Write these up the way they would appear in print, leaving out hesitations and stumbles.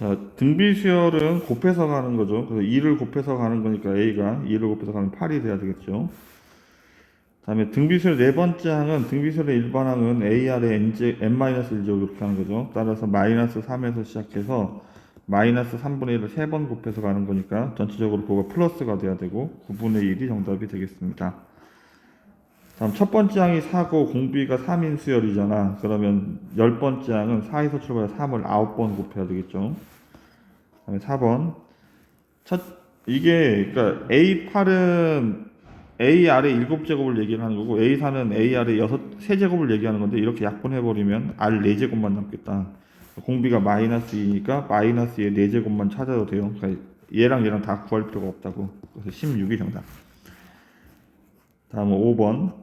자, 등비수열은 곱해서 가는 거죠. 그래서 2를 곱해서 가는 거니까 A가 2를 곱해서 가면 8이 돼야 되겠죠. 다음에 등비수열 네 번째 항은 등비수열의 일반항은 A 아래 n-1제곱 이렇게 하는 거죠. 따라서 마이너스 3에서 시작해서 마이너스 3분의 1을 3번 곱해서 가는 거니까 전체적으로 그거가 플러스가 돼야 되고 9분의 1이 정답이 되겠습니다. 다음 첫 번째 항이 4고 공비가 3인 수열이잖아. 그러면 10번째 항은 4에서 출발해서 3을 9번 곱해야 되겠죠. 그다음에 4번 이게 그러니까 A8은 A 아래 7제곱을 얘기를 하는 거고 A4는 A 아래 3제곱을 얘기하는 건데 이렇게 약분해버리면 R 4제곱만 남겠다. 공비가 마이너스 2니까 마이너스의 4제곱만 찾아도 돼요. 그러니까 얘랑 다 구할 필요가 없다고. 그래서 16이 정답. 다음은 5번.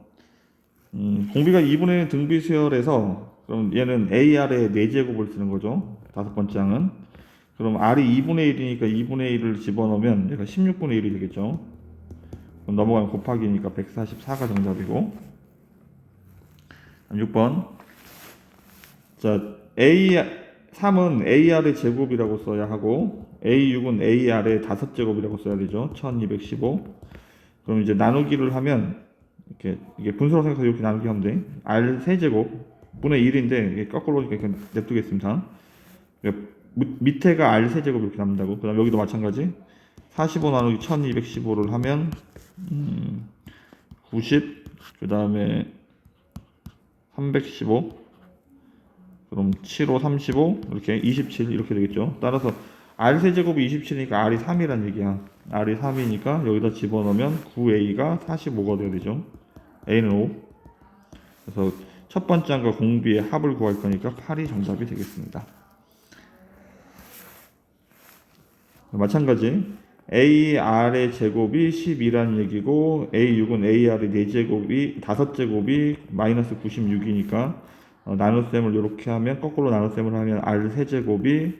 공비가 2분의 1 등비수열에서 그럼 얘는 A 아래 4제곱을 쓰는 거죠. 다섯 번째 항은. 그럼 R이 2분의 1이니까 2분의 1을 집어넣으면 얘가 16분의 1이 되겠죠. 그럼 넘어가면 곱하기니까 144가 정답이고. 6번. 자, A3은 AR의 제곱이라고 써야 하고 A6은 AR의 5제곱이라고 써야 되죠. 1215. 그럼 이제 나누기를 하면 이게 분수라고 생각해서 이렇게 나누기 하면 돼. R 세제곱 분의 1인데 이게 거꾸로 오니까 그냥 냅두겠습니다. 밑에가 R 세제곱 이렇게 남는다고. 그 다음 여기도 마찬가지. 45 나누기 1215를 하면 90, 그 다음에 315, 그럼 7, 5, 35, 이렇게 27 이렇게 되겠죠. 따라서 R 세제곱이 27이니까 R이 3이란 얘기야. R이 3이니까 여기다 집어넣으면 9A가 45가 돼야 되죠. A는 5. 그래서 첫 번째 항과 공비의 합을 구할 거니까 8이 정답이 되겠습니다. 마찬가지 AR의 제곱이 12라는 얘기고 A6은 AR의 4제곱이 5제곱이 마이너스 96이니까 나눗셈을 이렇게 하면 거꾸로 나눗셈을 하면 R 세제곱이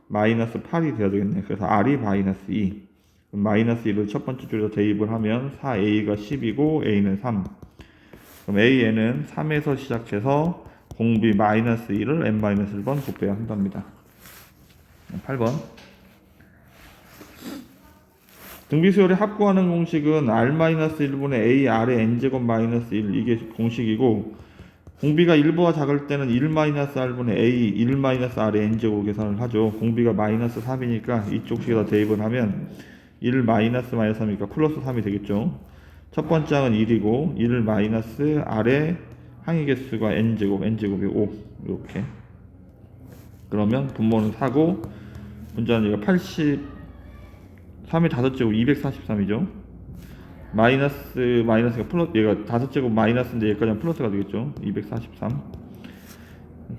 마이너스 8이 돼야 되겠네. 그래서 R이 마이너스 2. 마이너스 1을 첫 번째 줄에서 대입을 하면 4A가 10이고 A는 3. 그럼 AN은 3에서 시작해서 공비 마이너스 1을 n-1번 곱해야 한답니다. 8번. 등비수열의 합구하는 공식은 R-1분의 AR의 n제곱 마이너스 1 이게 공식이고 공비가 1보다 작을 때는 1-R분의 A 1-R의 n제곱으로 계산을 하죠. 공비가 마이너스 3이니까 이쪽 식에다 대입을 하면 1-3이니까 플러스 3이 되겠죠. 첫 번째 항은 1이고 1-R의 항의 개수가 n제곱이 5 이렇게. 그러면 분모는 4고 분자는 얘가 80 3의 5제곱 243이죠. 마이너스가 플러스, 얘가 5제곱 마이너스인데 여기까지는 플러스가 되겠죠. 243.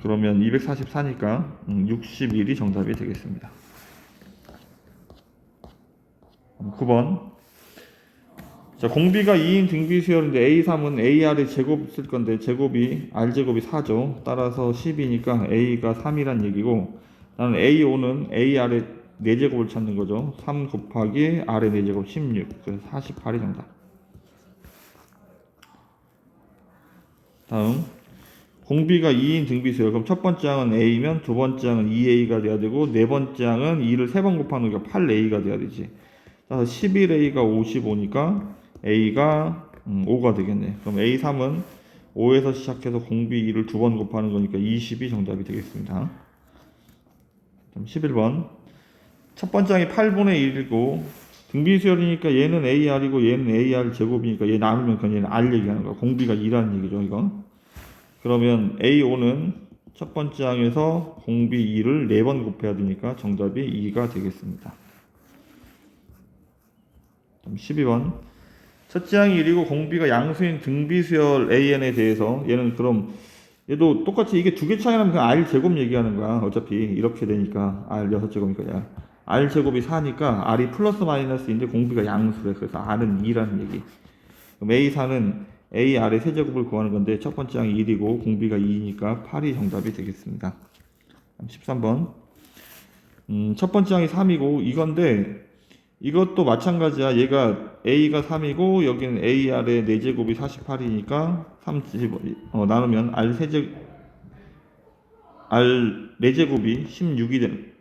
그러면 244니까 61이 정답이 되겠습니다. 9번. 자, 공비가 2인 등비수열인데 A3은 AR의 제곱 쓸 건데 제곱이 R제곱이 4죠. 따라서 10이니까 A가 3이란 얘기고 나는 A5는 AR의 4제곱을 찾는 거죠. 3 곱하기 R의 4제곱 16. 그래서 48이 정답. 다음. 공비가 2인 등비수열. 그럼 첫 번째 항은 A면 두 번째 항은 2A가 돼야 되고 네 번째 항은 2를 3번 곱하는 게 8A가 돼야 되지. 그래서 11A가 55니까 A가 5가 되겠네. 그럼 A3은 5에서 시작해서 공비 2를 2번 곱하는 거니까 20이 정답이 되겠습니다. 11번. 첫 번째 항이 8분의 1이고 등비수열이니까 얘는 AR이고 얘는 AR 제곱이니까 얘 나누면 그냥 얘는 R 얘기하는 거야. 공비가 2라는 얘기죠, 이거. 그러면 A5는 첫 번째 항에서 공비 2를 4번 곱해야 되니까 정답이 2가 되겠습니다. 12번. 첫째 항이 1이고 공비가 양수인 등비수열 AN에 대해서 얘는 그럼 얘도 똑같이 이게 두 개 차이 나면 그냥 R 제곱 얘기하는 거야. 어차피 이렇게 되니까 R 6제곱이니까 야. R 제곱이 4니까 R이 플러스 마이너스인데 공비가 양수래. 그래서 R은 2라는 얘기. 그럼 A4는 AR의 세제곱을 구하는 건데 첫 번째 항이 1이고 공비가 2니까 8이 정답이 되겠습니다. 13번. 첫 번째 항이 3이고 이건데 이것도 마찬가지야. 얘가 A가 3이고 여기는 AR의 4제곱이 48이니까 30 나누면 R 4제곱이 16이 되는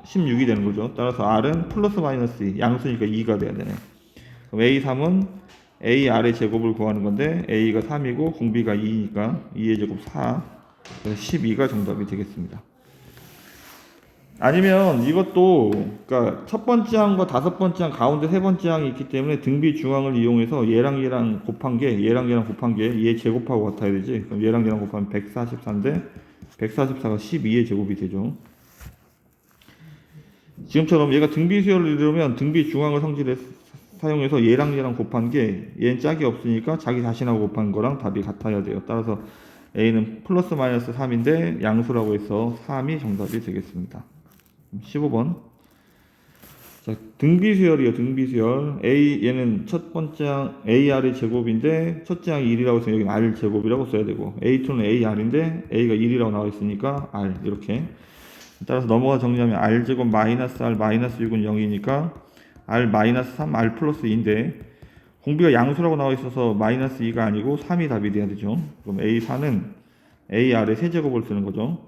16이 되는 거죠. 따라서 R은 플러스 마이너스 2, 양수니까 2가 돼야 되네. 그럼 A3은 AR의 제곱을 구하는 건데 A가 3이고 공비가 2니까 2의 제곱 4, 그래서 12가 정답이 되겠습니다. 아니면 이것도 그러니까 첫 번째 항과 다섯 번째 항 가운데 세 번째 항이 있기 때문에 등비 중항을 이용해서 얘랑 곱한 게 얘 제곱하고 같아야 되지. 그럼 얘랑 곱하면 144인데 144가 12의 제곱이 되죠. 지금처럼 얘가 등비 수열을 이루면 등비 중항을 성질에 사용해서 얘랑 곱한 게 얘는 짝이 없으니까 자기 자신하고 곱한 거랑 답이 같아야 돼요. 따라서 A는 플러스 마이너스 3인데 양수라고 해서 3이 정답이 되겠습니다. 15번. 자, 등비수열이요. 등비수열. 얘는 첫 번째 항 AR의 제곱인데 첫째 항이 1이라고 해서 여기는 R 제곱이라고 써야 되고 A2는 AR인데 A가 1이라고 나와 있으니까 R 이렇게. 따라서 넘어가 정리하면 R 제곱 마이너스 R 마이너스 6은 0이니까 R 마이너스 3 R 플러스 2인데 공비가 양수라고 나와 있어서 마이너스 2가 아니고 3이 답이 돼야 되죠. 그럼 A4는 AR의 세제곱을 쓰는 거죠.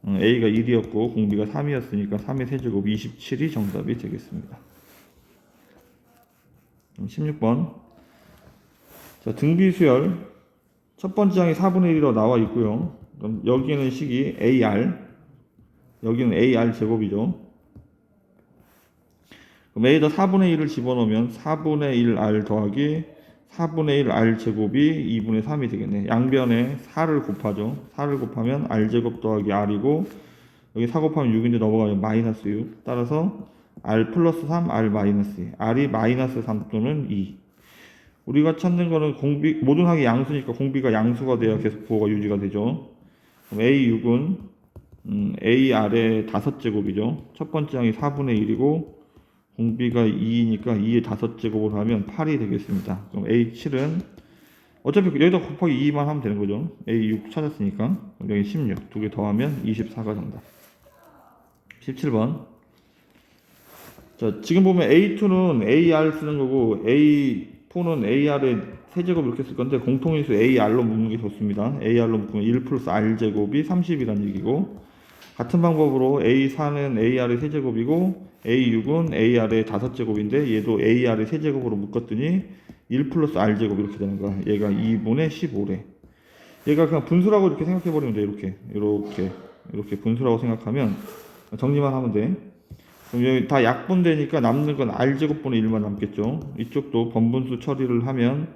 A가 1이었고 공비가 3이었으니까 3의 세제곱 27이 정답이 되겠습니다. 16번. 자, 등비수열 첫 번째 항이 4분의 1이라고 나와 있고요. 그럼 여기는 식이 AR, 여기는 AR 제곱이죠. 그럼 A에다 4분의 1을 집어넣으면 4분의 1R 더하기 4분의 1R 제곱이 2분의 3이 되겠네. 양변에 4를 곱하죠. 4를 곱하면 R 제곱 더하기 R이고 여기 4 곱하면 6인데 넘어가면 마이너스 6. 따라서 R 플러스 3, R 마이너스 2. R이 마이너스 3 또는 2. 우리가 찾는 거는 모든 항이 양수니까 공비가 양수가 돼야 계속 부호가 유지가 되죠. 그럼 A6은 AR의 5제곱이죠. 첫 번째 항이 4분의 1이고 공비가 2니까 2의 5제곱을 하면 8이 되겠습니다. 그럼 A7은 어차피 여기다 곱하기 2만 하면 되는 거죠. A6 찾았으니까 여기 16 두 개 더하면 24가 정답. 17번. 자, 지금 보면 A2는 AR 쓰는 거고 A4는 AR의 세제곱 이렇게 쓸 건데 공통인수 AR로 묶는 게 좋습니다. AR로 묶으면 1 플러스 R 제곱이 30이라는 얘기고 같은 방법으로 A4는 AR의 세제곱이고 A6은 AR의 5제곱인데 얘도 AR의 세제곱으로 묶었더니 1 플러스 R제곱 이렇게 되는 거야. 얘가 2분의 15래. 얘가 그냥 분수라고 이렇게 생각해버리면 돼. 이렇게 분수라고 생각하면 정리만 하면 돼. 그럼 여기 다 약분되니까 남는 건 R제곱분의 1만 남겠죠. 이쪽도 번분수 처리를 하면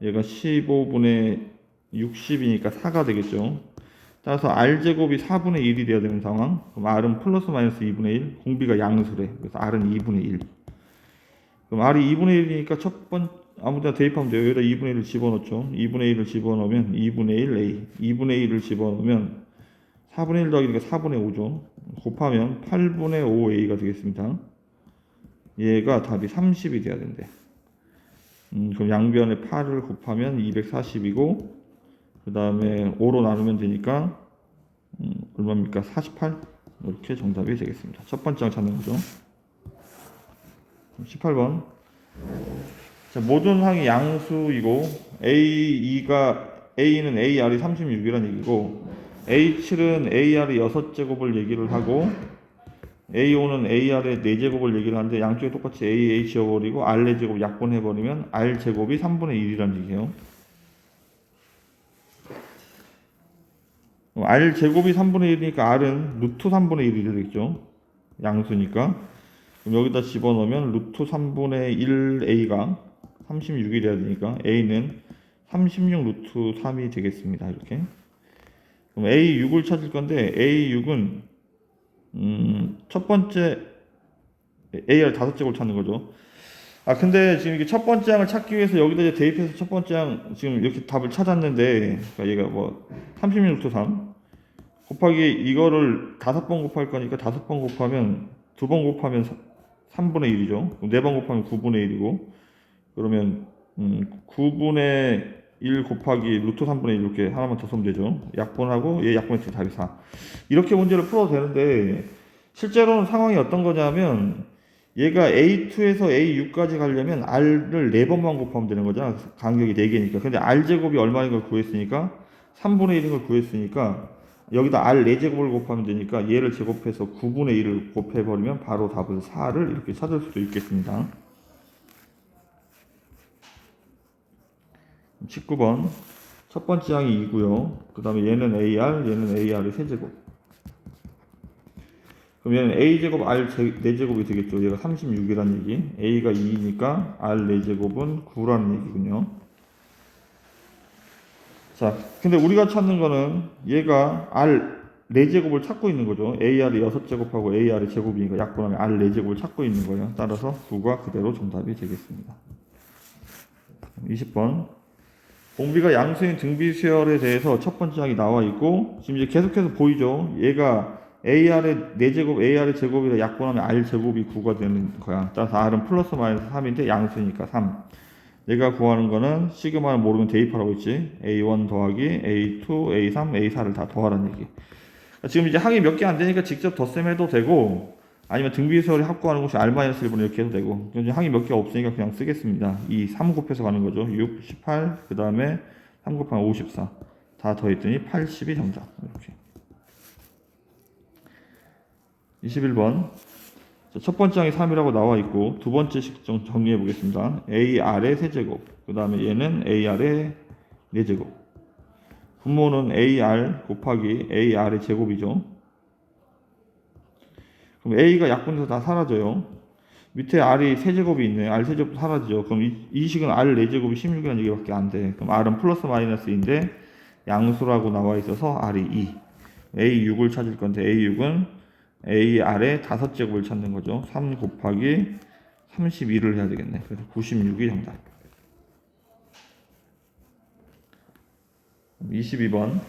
얘가 15분의 60이니까 4가 되겠죠. 따라서 R제곱이 4분의 1이 돼야 되는 상황. 그럼 R은 플러스 마이너스 2분의 1. 공비가 양수래. 그래서 R은 2분의 1. 그럼 R이 2분의 1이니까 아무데나 대입하면 돼요. 여기다 2분의 1을 집어넣죠. 2분의 1을 집어넣으면 2분의 1 A. 2분의 1을 집어넣으면 4분의 1 더하기니까 4분의 5죠. 곱하면 8분의 5A가 되겠습니다. 얘가 답이 30이 돼야 된대. 그럼 양변에 8을 곱하면 240이고 그 다음에 5로 나누면 되니까 얼마입니까? 48? 이렇게 정답이 되겠습니다. 첫 번째 항 찾는 거죠. 18번. 자, 모든 항이 양수이고 A는 AR이 36이라는 얘기고 A7은 AR의 6제곱을 얘기를 하고 A5는 AR의 4제곱을 얘기를 하는데 양쪽에 똑같이 A 지워버리고 R 4제곱 약분해버리면 R 제곱이 3분의 1이라는 얘기예요. R 제곱이 3분의 1이니까 R은 루트 3분의 1이 되겠죠. 양수니까. 그럼 여기다 집어넣으면 루트 3분의 1A가 36이 돼야 되니까 A는 36 루트 3이 되겠습니다. 이렇게. 그럼 A6을 찾을 건데 A6은 첫 번째 AR 5제곱을 찾는 거죠. 근데 지금 이게 첫 번째 항을 찾기 위해서 여기다 이제 대입해서 첫 번째 항 지금 이렇게 답을 찾았는데 그러니까 얘가 뭐 36 루트 3 곱하기 이거를 5번 곱할 거니까 5번 곱하면 2번 곱하면 3분의 1이죠. 4번 곱하면 9분의 1이고 그러면 9분의 1 곱하기 루트 3분의 1 이렇게 하나만 더 쓰면 되죠. 약분하고 얘 약분했을 때 답이 4. 이렇게 문제를 풀어도 되는데 실제로는 상황이 어떤 거냐면 얘가 A2에서 A6까지 가려면 R를 4번만 곱하면 되는 거잖아. 간격이 4개니까. 근데 R제곱이 얼마인 걸 구했으니까 3분의 1인 걸 구했으니까 여기다 r 4제곱을 곱하면 되니까 얘를 제곱해서 9분의 1을 곱해버리면 바로 답은 4를 이렇게 찾을 수도 있겠습니다. 19번 첫 번째 항이 2고요. 그 다음에 얘는 AR, 얘는 AR의 세제곱. 그럼 얘는 A제곱 R 4제곱이 되겠죠. 얘가 36이라는 얘기. A가 2니까 R 4제곱은 9라는 얘기군요. 자, 근데 우리가 찾는 거는 얘가 R 4제곱을 찾고 있는 거죠. AR이 6제곱하고 AR의 제곱이니까 약분하면 R 4제곱을 찾고 있는 거예요. 따라서 9가 그대로 정답이 되겠습니다. 20번 공비가 양수인 등비수열에 대해서 첫 번째 항이 나와 있고 지금 이제 계속해서 보이죠. 얘가 AR의 4제곱, AR의 제곱이라 약분하면 R 제곱이 9가 되는 거야. 따라서 R은 플러스 마이너스 3인데 양수니까 3. 얘가 구하는 거는 시그마를 모르면 대입하라고 했지. A1 더하기 A2, A3, A4를 다 더하라는 얘기. 지금 이제 항이 몇 개 안 되니까 직접 덧셈 해도 되고 아니면 등비수열이 합구하는 것이 R-1분 이렇게 해도 되고 항이 몇 개 없으니까 그냥 쓰겠습니다. 이 3 곱해서 가는 거죠. 6, 18, 그 다음에 3 곱하면 54 다 더했더니 80이 정답. 이렇게 21번 첫 번째 항이 3이라고 나와 있고 두 번째 식정 정리해 보겠습니다. AR의 세제곱 그 다음에 얘는 AR의 4제곱 분모는 AR 곱하기 AR의 제곱이죠. 그럼 A가 약분해서 다 사라져요. 밑에 R이 세제곱이 있네. R 세제곱도 사라지죠. 그럼 이 식은 R 4제곱이 16이라는 얘기밖에 안 돼. 그럼 R은 플러스 마이너스인데 양수라고 나와 있어서 R이 2. A6을 찾을 건데 A6은 AR의 5제곱을 찾는 거죠. 3 곱하기 32를 해야 되겠네. 그래서 96이 정답. 22번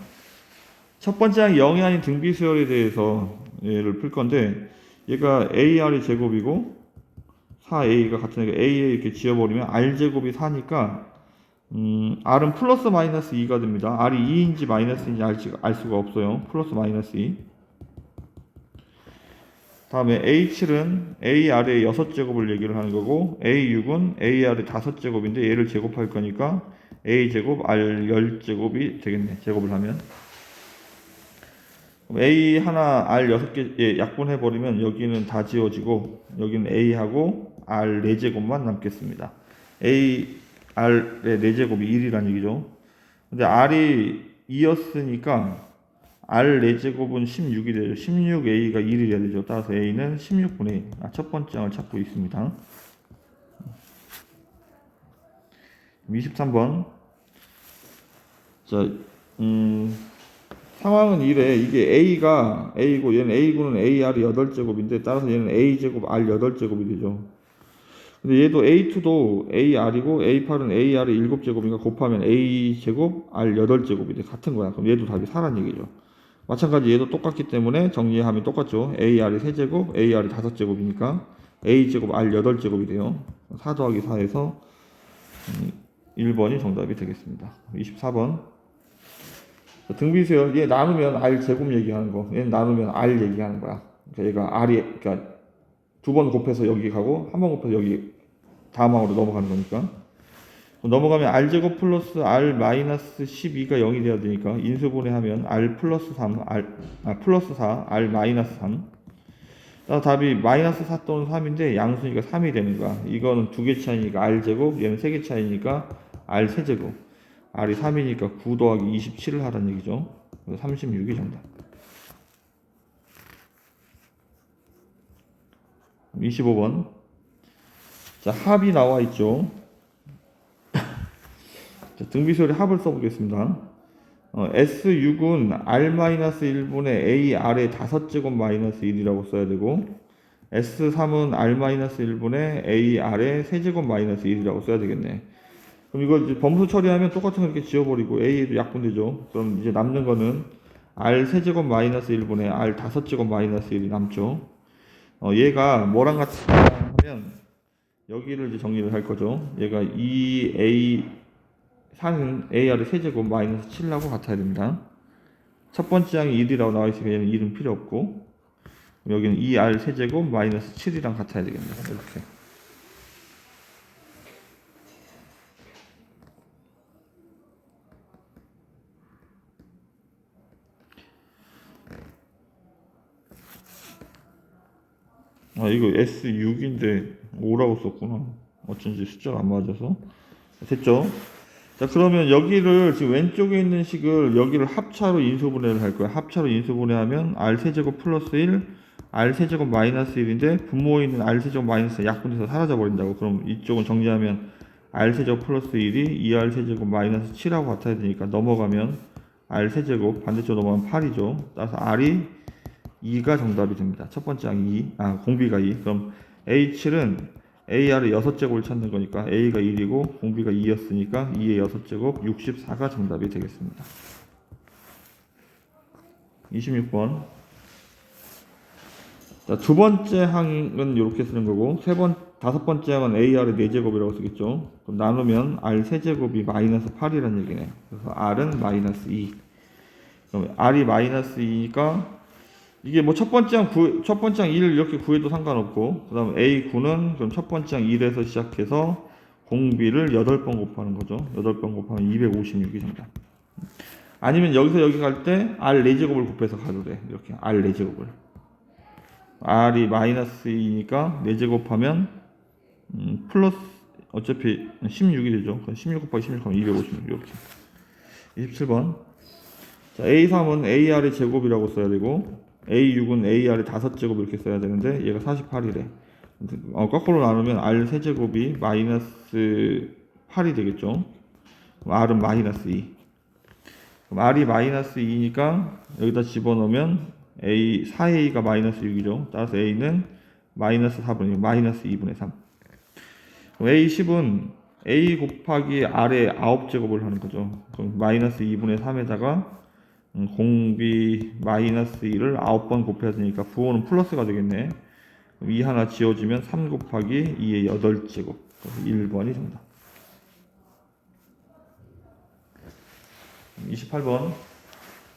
첫 번째 항이 0이 아닌 등비수열에 대해서 얘를 풀 건데 얘가 AR이 제곱이고 4A가 같으니까 A에 이렇게 지워버리면 R제곱이 4니까 R은 플러스 마이너스 2가 됩니다. R이 2인지 마이너스인지 알 수가 없어요. 플러스 마이너스 2. 다음에 A7은 AR의 6제곱을 얘기를 하는 거고 A6은 AR의 5제곱인데 얘를 제곱할 거니까 A제곱 R 10제곱이 되겠네. 제곱을 하면 A 하나 R 6개 약분해버리면 여기는 다 지워지고 여기는 A하고 R 4제곱만 남겠습니다. A R의 4제곱이 1이란 얘기죠. 근데 R이 2였으니까 R 4제곱은 16이 되죠. 16A가 1이 돼야 되죠. 따라서 A는 16분의 1. 첫 번째 항을 찾고 있습니다. 23번. 자, 상황은 이래. 이게 A가 A고 얘는 A고는 AR이 8제곱인데 따라서 얘는 A제곱 R 8제곱이 되죠. 근데 얘도 A2도 AR이고 A8은 AR이 7제곱인가 곱하면 A제곱 R 8제곱이 돼. 같은 거야. 그럼 얘도 답이 4란 얘기죠. 마찬가지 얘도 똑같기 때문에 정리하면 똑같죠. AR이 3제곱, AR이 5제곱이니까 A제곱 R 8제곱이 돼요. 4 더하기 4에서 1번이 정답이 되겠습니다. 24번 등비수열 얘 나누면 R 제곱 얘기하는 거 얘는 나누면 R 얘기하는 거야. 그러니까 얘가 R이 그러니까 두 번 곱해서 여기 가고 한 번 곱해서 여기 다음 항으로 넘어가는 거니까 넘어가면 R제곱 플러스 R 마이너스 12가 0이 돼야 되니까 인수분해하면 R 플러스 3 플러스 4 R 마이너스 3 답이 마이너스 4 또는 3인데 양수니까 3이 되는 거야. 이거는 두 개 차이니까 R제곱 얘는 세 개 차이니까 R 세제곱 R이 3이니까 9 더하기 27을 하라는 얘기죠. 36이 정답. 25번 자 합이 나와 있죠. 자, 등비수열의 합을 써보겠습니다. S6은 R-1분의 AR의 5제곱 마이너스 1이라고 써야 되고 S3은 R-1분의 AR의 3제곱 마이너스 1이라고 써야 되겠네. 그럼 이걸 이제 범수 처리하면 똑같은 거 이렇게 지워버리고 A도 약분되죠. 그럼 이제 남는 거는 R 세제곱 마이너스 1분의 R 5제곱 마이너스 1이 남죠. 얘가 뭐랑 같이 하면 여기를 이제 정리를 할 거죠. 얘가 2A 4는 AR의 세제곱 마이너스 7하고 같아야 됩니다. 첫 번째 항이 1이라고 나와 있으니까 얘는 1은 필요 없고 여기는 2R 세제곱 마이너스 7이랑 같아야 되겠네요. 이렇게. 아, 이거 S6인데 5라고 썼구나. 어쩐지 숫자가 안 맞아서. 됐죠? 자, 그러면 여기를 지금 왼쪽에 있는 식을 여기를 합차로 인수분해를 할 거야. 합차로 인수분해하면 R 세제곱 플러스 1, R세제곱 마이너스 1인데 분모에 있는 R세제곱 마이너스 약분돼서 사라져 버린다고. 그럼 이쪽은 정리하면 R세제곱 플러스 1이 2R세제곱 마이너스 7하고 같아야 되니까 넘어가면 R세제곱 반대쪽 넘어가면 8이죠. 따라서 R이 2가 정답이 됩니다. 첫 번째 항이 2, 공비가 2. 그럼 A7은 AR의 6제곱을 찾는 거니까 A가 1이고 공비가 2였으니까 2의 6제곱 64가 정답이 되겠습니다. 26번. 자, 두 번째 항은 이렇게 쓰는 거고 다섯 번째 항은 AR의 4제곱이라고 쓰겠죠. 그럼 나누면 R 세제곱이 마이너스 8이라는 얘기네. 그래서 R은 마이너스 2. 그럼 R이 마이너스 2니까 이게 뭐 첫 번째 항 1을 이렇게 구해도 상관없고, 그 다음 A9는 그럼 첫 번째 항 1에서 시작해서 공비를 8번 곱하는 거죠. 8번 곱하면 256이 정답. 아니면 여기서 여기 갈 때 R 4제곱을 곱해서 가도 돼. 이렇게 R 4제곱을. R이 마이너스 2니까 4제곱하면 플러스 어차피 16이 되죠. 16 곱하기 16 하면 256 이렇게. 27번. 자, A3은 AR의 제곱이라고 써야 되고 A6은 AR의 5제곱 이렇게 써야 되는데 얘가 48이래. 거꾸로 나누면 R 세제곱이 마이너스 8이 되겠죠. 그럼 R은 마이너스 2. 그럼 R이 마이너스 2니까 여기다 집어넣으면 4A가 마이너스 6이죠. 따라서 A는 마이너스 4분의 마이너스 2분의 3. 그럼 A10은 A 곱하기 R의 9제곱을 하는 거죠. 그럼 마이너스 2분의 3에다가 공비 마이너스 1을 9번 곱해야 되니까 부호는 플러스가 되겠네. 그럼 2 하나 지워지면 3 곱하기 2의 8제곱. 1번이 정답. 28번.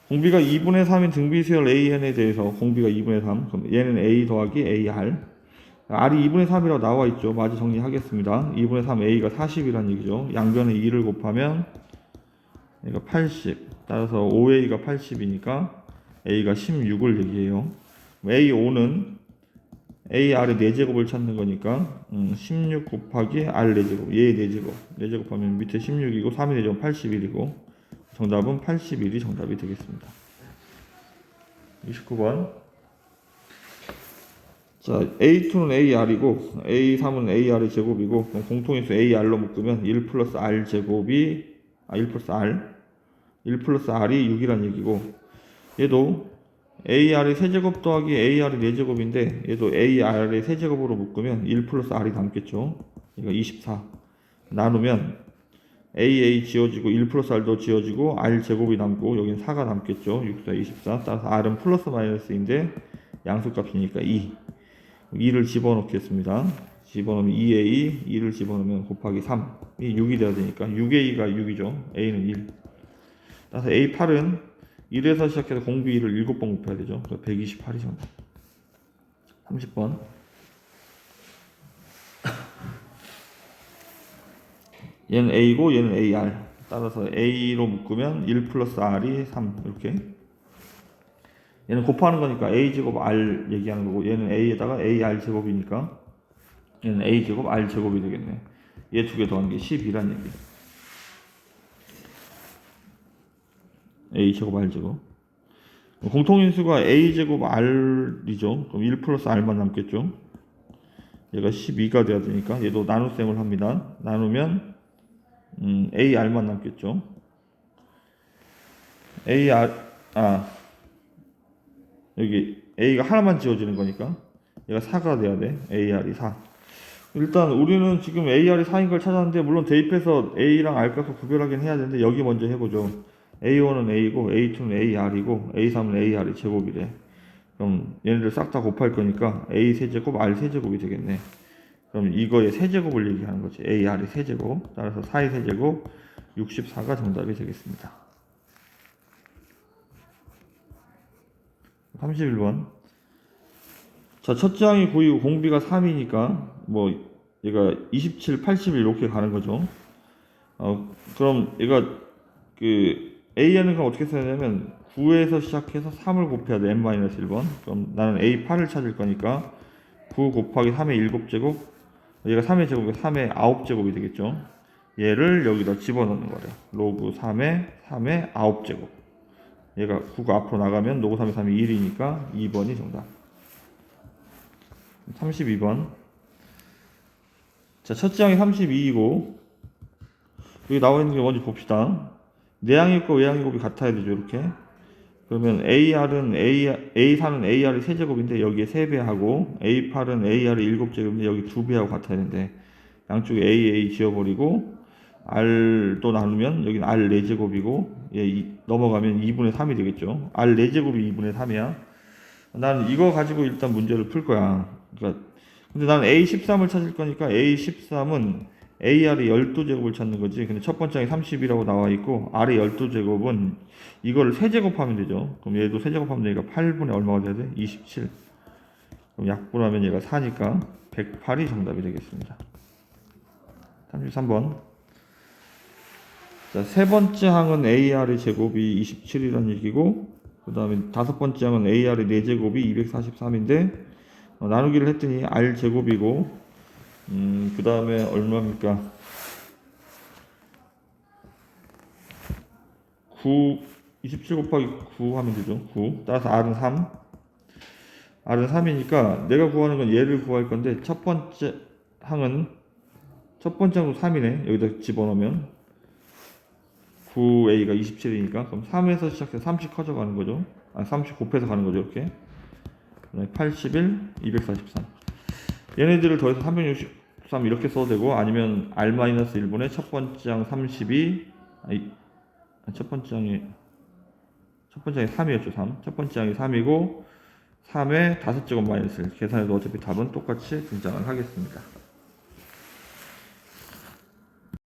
공비가 2분의 3인 등비수열 AN에 대해서 공비가 2분의 3. 그럼 얘는 A 더하기 AR. R이 2분의 3이라고 나와 있죠. 마저 정리하겠습니다. 2분의 3 A가 40이라는 얘기죠. 양변에 2를 곱하면 얘가 80. 따라서 5A가 80이니까 A가 16을 얘기해요. A5는 AR의 4제곱을 찾는 거니까 16 곱하기 R 4제곱, 얘 4제곱. 4제곱 하면 밑에 16이고 3의 4제곱 81이고 정답은 81이 정답이 되겠습니다. 29번. 자, A2는 AR이고 A3은 AR의 제곱이고 공통인수 AR로 묶으면 1 플러스 R 제곱이 1 플러스 R 1 플러스 R이 6이란 얘기고 얘도 AR의 세제곱 더하기 AR의 4제곱인데 얘도 AR의 세제곱으로 묶으면 1 플러스 R이 남겠죠. 이거 24 나누면 AA 지워지고 1 플러스 R도 지워지고 R 제곱이 남고 여긴 4가 남겠죠. 6, 4, 24 따라서 R은 플러스 마이너스인데 양수값이니까 2 2를 집어넣겠습니다. 집어넣으면 2A 2를 집어넣으면 곱하기 3이 6이 돼야 되니까 6A가 6이죠. A는 1 따라서 A8은 1에서 시작해서 공비 1을 7번 곱해야 되죠. 그래서 128이 정답. 30번. 얘는 A고 얘는 AR. 따라서 A로 묶으면 1 플러스 R이 3 이렇게. 얘는 곱하는 거니까 A제곱 R 얘기하는 거고 얘는 A에다가 AR 제곱이니까 얘는 A제곱 R 제곱이 되겠네. 얘 두 개 더하는 게 12란 얘기. A제곱 R제곱 공통인수가 A제곱 R이죠. 그럼 1 플러스 R만 남겠죠. 얘가 12가 돼야 되니까 얘도 나눗셈을 합니다. 나누면 AR만 남겠죠. 여기 A가 하나만 지워지는 거니까 얘가 4가 돼야 돼. AR이 4. 일단 우리는 지금 AR이 4인 걸 찾았는데 물론 대입해서 A랑 R 값을 구별하긴 해야 되는데 여기 먼저 해보죠. A1은 A고 A2는 AR이고 A3은 AR이 제곱이래. 그럼 얘네들 싹 다 곱할 거니까 A 세제곱 R 세제곱이 되겠네. 그럼 이거의 세제곱을 얘기하는 거지. AR의 세제곱. 따라서 4의 세제곱 64가 정답이 되겠습니다. 31번. 자, 첫째 항이 9이고 공비가 3이니까 뭐 얘가 27, 81 이렇게 가는 거죠. 그럼 얘가 AN은 그럼 어떻게 써야 되냐면 9에서 시작해서 3을 곱해야 돼. n-1번. 그럼 나는 A8을 찾을 거니까 9 곱하기 3의 7제곱, 얘가 3의 제곱이 3의 9제곱이 되겠죠. 얘를 여기다 집어넣는 거래요. 로그 3의 9제곱. 얘가 9가 앞으로 나가면 로그 3의 3이 1이니까 2번이 정답. 32번. 자, 첫째 항이 32이고 여기 나와 있는 게 뭔지 봅시다. 내항의 곱과 외항의 곱이 같아야 되죠. 이렇게. 그러면 AR은 A4는 AR이 3제곱인데 여기에 3배하고 A8은 AR이 7제곱인데 여기 2배하고 같아야 되는데 양쪽에 AA 지워버리고 R도 나누면 여기는 R 4제곱이고 넘어가면 2분의 3이 되겠죠. R 4제곱이 2분의 3이야. 나는 이거 가지고 일단 문제를 풀 거야. 그러니까 근데 나는 A13을 찾을 거니까 A13은 AR이 12제곱을 찾는 거지. 근데 첫 번째 항이 30이라고 나와 있고 R의 12제곱은 이거를 세제곱하면 되죠. 그럼 얘도 세제곱하면 얘가 8분의 얼마가 돼야 돼? 27. 그럼 약분하면 얘가 4니까 108이 정답이 되겠습니다. 33번. 자, 세 번째 항은 AR의 제곱이 27이라는 얘기고 그 다음에 다섯 번째 항은 AR의 4제곱이 243인데 나누기를 했더니 R 제곱이고 그 다음에 얼마입니까? 27 곱하기 9 하면 되죠. 9. 따라서 R은 3. R은 3이니까 내가 구하는 건 얘를 구할 건데 첫 번째 항도 3이네. 여기다 집어넣으면 9A가 27이니까 그럼 3에서 시작해서 30 커져가는 거죠. 30 곱해서 가는 거죠. 이렇게. 81, 243. 얘네들을 더해서 363 이렇게 써도 되고 아니면 R-1분의 첫 번째 항 32 첫 번째 항이 3이었죠. 3. 첫 번째 항이 3이고 3의 5제곱 마이너스 1 계산해도 어차피 답은 똑같이 등장을 하겠습니다.